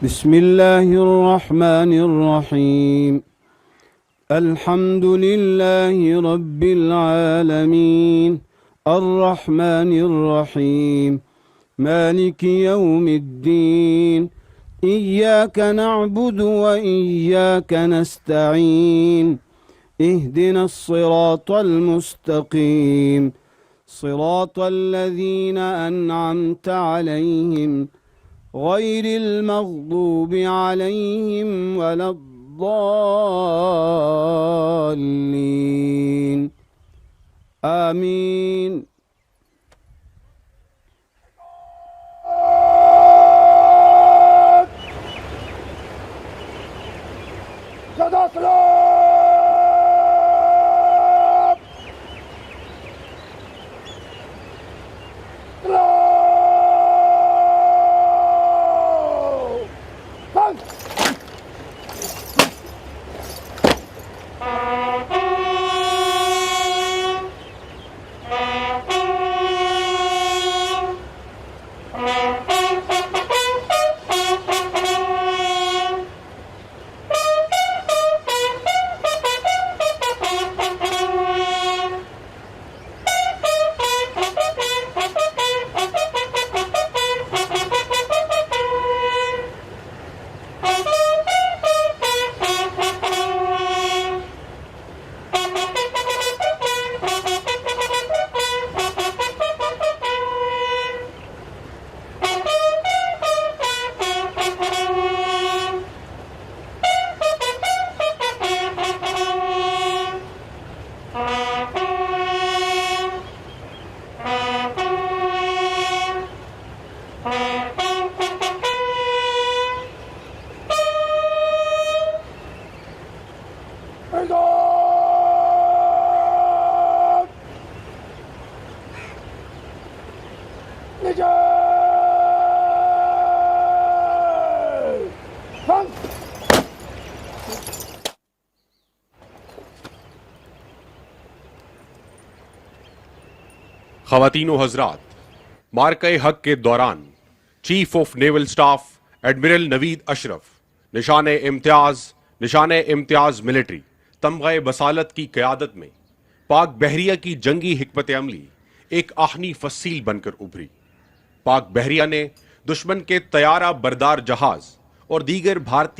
بسم الله الرحمن الرحيم. الحمد لله رب العالمين الرحمن الرحيم مالك يوم الدين. إياك نعبد وإياك نستعين. اهدنا الصراط المستقيم صراط الذين أنعمت عليهم غير المغضوب عليهم ولا الضالين. آمين. ख़वातीन व हज़रात, मार्के हक के दौरान chief of naval staff admiral Naveed Ashraf Nishan Imtiaz मिलिट्री तमग़े बसालत की क़यादत में पाक बहरिया की जंगी हिकमत अमली एक आहनी फसील बनकर उभरी। पाक बहरिया ने दुश्मन के तैयारा बरदार जहाज और दीगर भारतीय